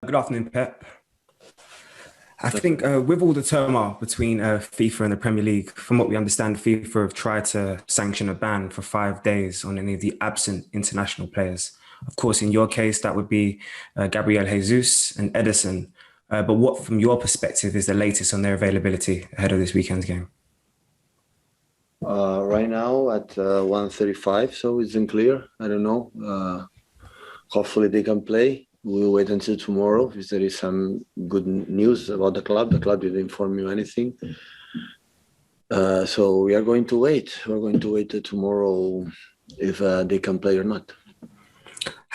Good afternoon, Pep. I think with all the turmoil between FIFA and the Premier League, from what we understand, FIFA have tried to sanction a ban for 5 days on any of the absent international players. Of course, in your case, that would be Gabriel Jesus and Ederson. But what, from your perspective, is the latest on their availability ahead of this weekend's game? Right now at 1:35, so it's unclear. I don't know. Hopefully they can play. We'll wait until tomorrow. If there is some good news about the club didn't inform you anything. So we are going to wait. We're going to wait till tomorrow if they can play or not.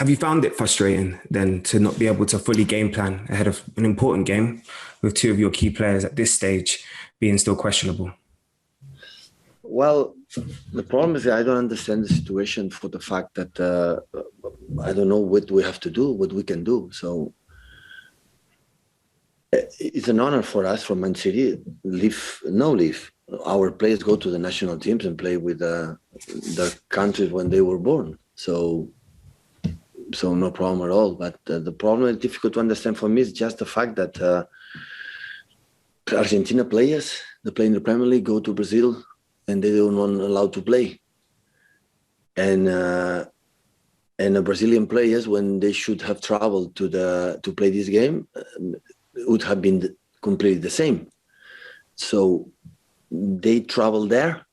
Have you found it frustrating then to not be able to fully game plan ahead of an important game with two of your key players at this stage being still questionable? Well, the problem is that I don't understand the situation for the fact that I don't know what we have to do, what we can do. So it's an honor for us from Man City. Leave. Our players go to the national teams and play with their countries when they were born. So no problem at all. But the problem is difficult to understand for me is just the fact that Argentina players, they play in the Premier League, go to Brazil, and they don't want allowed to play. And the Brazilian players, when they should have traveled to play this game, would have been completely the same. So they travel there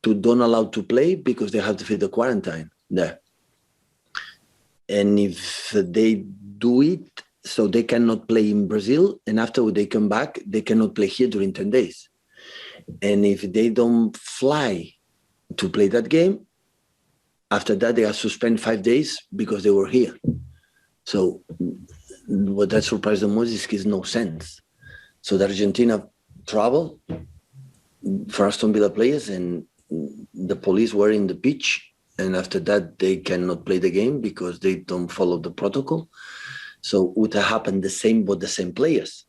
to don't allow to play because they have to fit the quarantine there. And if they do it, so they cannot play in Brazil, and after they come back, they cannot play here during 10 days. And if they don't fly to play that game, after that they are suspended 5 days because they were here. So what that surprised the most is gives no sense. So the Argentina travel for Aston Villa players, and the police were in the pitch, and after that they cannot play the game because they don't follow the protocol. So would have happened the same with the same players.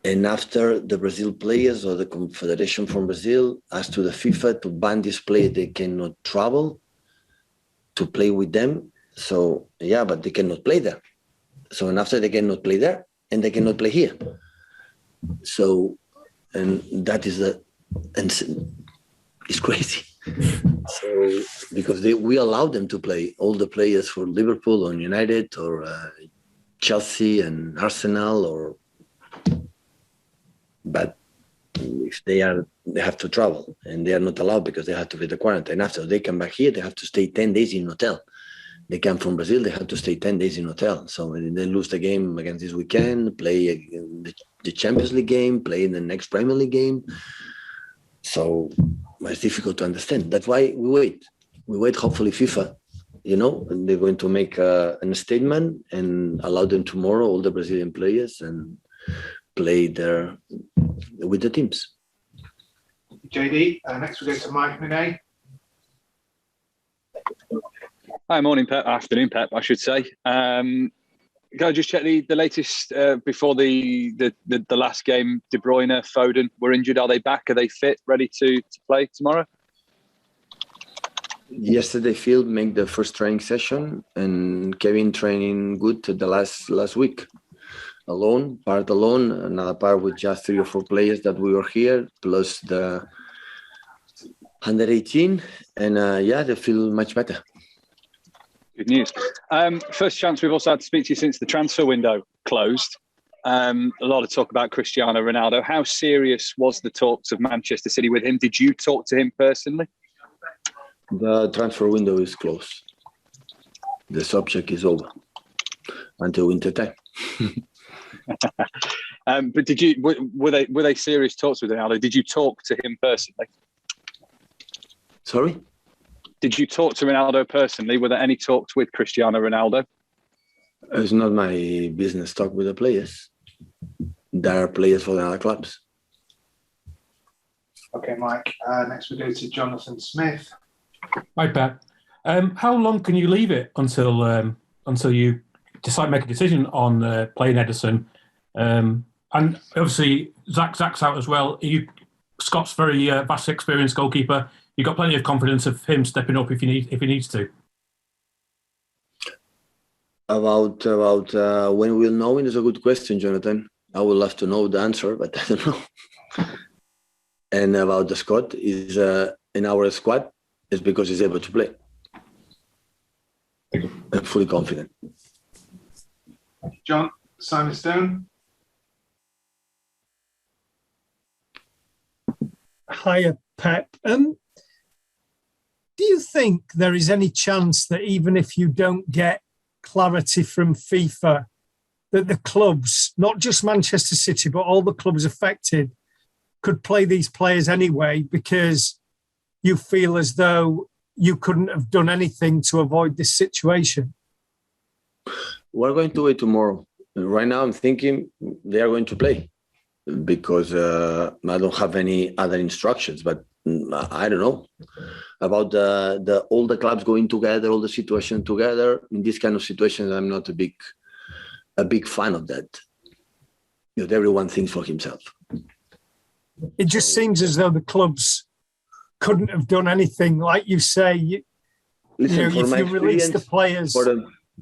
And after the Brazil players or the Confederation from Brazil asked to the FIFA to ban this player, they cannot travel to play with them. So, yeah, but they cannot play there. So, and after they cannot play there, and they cannot play here. So, and that is it's crazy. So, because we allow them to play, all the players for Liverpool or United or Chelsea and Arsenal but if they have to travel, and they are not allowed because they have to be the quarantine. After they come back here, they have to stay 10 days in hotel. They come from Brazil, they have to stay 10 days in hotel. So they lose the game against this weekend, play the Champions League game, play in the next Premier League game. So it's difficult to understand. That's why we wait. We wait, hopefully FIFA, and they're going to make a statement and allow them tomorrow, all the Brazilian players, and play there with the teams. JD, next we go to Mike Minay. Hi, morning, Pep. Afternoon, Pep, I should say. Can I just check the latest before the last game? De Bruyne, Foden were injured. Are they back? Are they fit, ready to play tomorrow? Yesterday, Field made the first training session, and Kevin training good the last week. Part alone, another part with just 3 or 4 players that we were here, plus the under 18, and they feel much better. Good news. First chance we've also had to speak to you since the transfer window closed. A lot of talk about Cristiano Ronaldo. How serious was the talks of Manchester City with him? Did you talk to him personally? The transfer window is closed. The subject is over until winter time. But were they serious talks with Ronaldo? Did you talk to him personally? Sorry? Did you talk to Ronaldo personally? Were there any talks with Cristiano Ronaldo? It's not my business talk with the players. There are players for the other clubs. Okay, Mike. Next we go to Jonathan Smith. Hi, Pat. How long can you leave it until you decide to make a decision on playing Ederson? And obviously, Zach's out as well. Scott's very vast experienced goalkeeper. You've got plenty of confidence of him stepping up if he needs to. About when we'll know is a good question, Jonathan. I would love to know the answer, but I don't know. And about the Scott is in our squad is because he's able to play. I'm fully confident. John, Simon Stone. Hiya, Pep. Do you think there is any chance that even if you don't get clarity from FIFA, that the clubs, not just Manchester City, but all the clubs affected, could play these players anyway because you feel as though you couldn't have done anything to avoid this situation? We're going to wait tomorrow. Right now, I'm thinking they are going to play because I don't have any other instructions, but I don't know about all the clubs going together, all the situation together. In this kind of situations, I'm not a big fan of that. Because everyone thinks for himself. It just seems as though the clubs couldn't have done anything, like you say. Listen, for if my you release the players,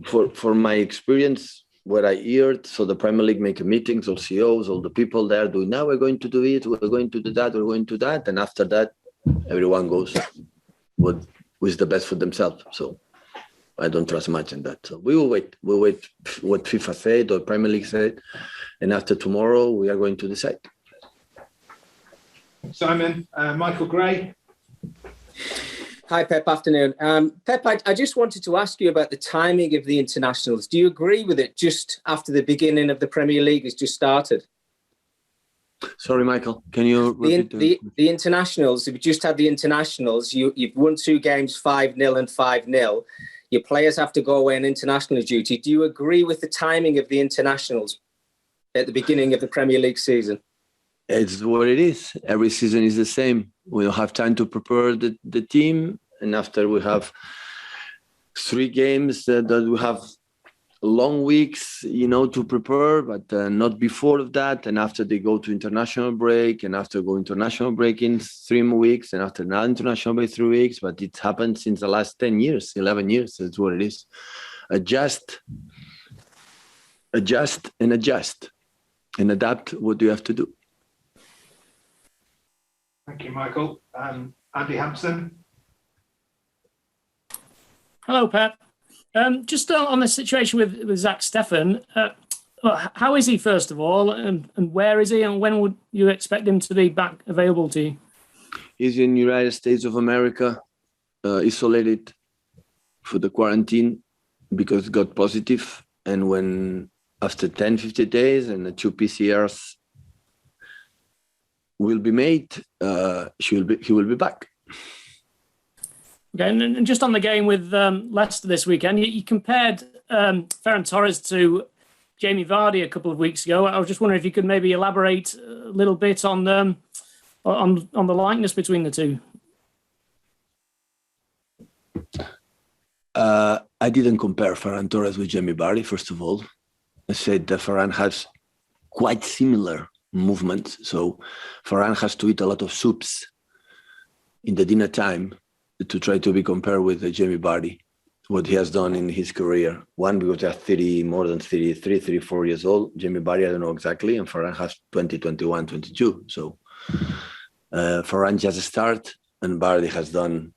for my experience, what I heard, so the Premier League make meetings, all CEOs, all the people there doing, now we're going to do it, we're going to do that, we're going to do that. And after that, everyone goes what is the best for themselves. So I don't trust much in that. So we will wait. We'll wait what FIFA said or Premier League said. And after tomorrow, we are going to decide. Simon, Michael Gray. Hi, Pep. Afternoon. Pep, I just wanted to ask you about the timing of the internationals. Do you agree with it just after the beginning of the Premier League has just started? Sorry, Michael. Can you repeat the internationals? If you just had the internationals, you've won 2 games 5-0 and 5-0. Your players have to go away on international duty. Do you agree with the timing of the internationals at the beginning of the Premier League season? It's what it is. Every season is the same. We don't have time to prepare the team. And after we have 3 games that we have long weeks, to prepare, but not before of that. And after they go to international break, and after go international break in 3 more weeks, and after another international break 3 weeks. But it happened since the last 10 years, 11 years. That's what it is. Adjust, and adjust, and adapt what you have to do. Thank you, Michael. Andy Hampson. Hello, Pep. Just on the situation with Zach Steffen, how is he, first of all, and where is he, and when would you expect him to be back available to you? He's in the United States of America, isolated for the quarantine because he got positive. And when after 10, 50 days and the 2 PCRs will be made, he will be back. Okay, and just on the game with Leicester this weekend, you compared Ferran Torres to Jamie Vardy a couple of weeks ago. I was just wondering if you could maybe elaborate a little bit on the likeness between the two. I didn't compare Ferran Torres with Jamie Vardy, first of all. I said that Ferran has quite similar movements. So Ferran has to eat a lot of soups in the dinner time to try to be compared with Jamie Vardy, what he has done in his career. One, because they're more than 33, 34 years old. Jamie Vardy, I don't know exactly. And Ferran has 20, 21, 22. So Ferran just started, and Vardy has done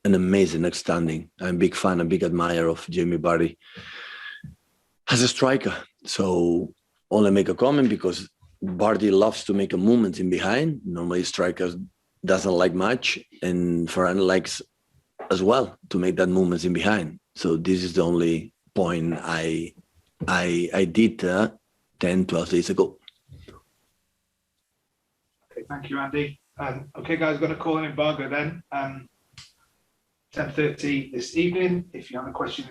an amazing, outstanding. I'm a big fan, a big admirer of Jamie Vardy as a striker. So only make a comment because Vardy loves to make a movement in behind. Normally strikers doesn't like much, and Ferran likes as well to make that movement in behind. So this is the only point I did 10, 12 days ago. Okay, thank you, Andy. Okay, guys, going to call an embargo then. 10:30 this evening. If you have a question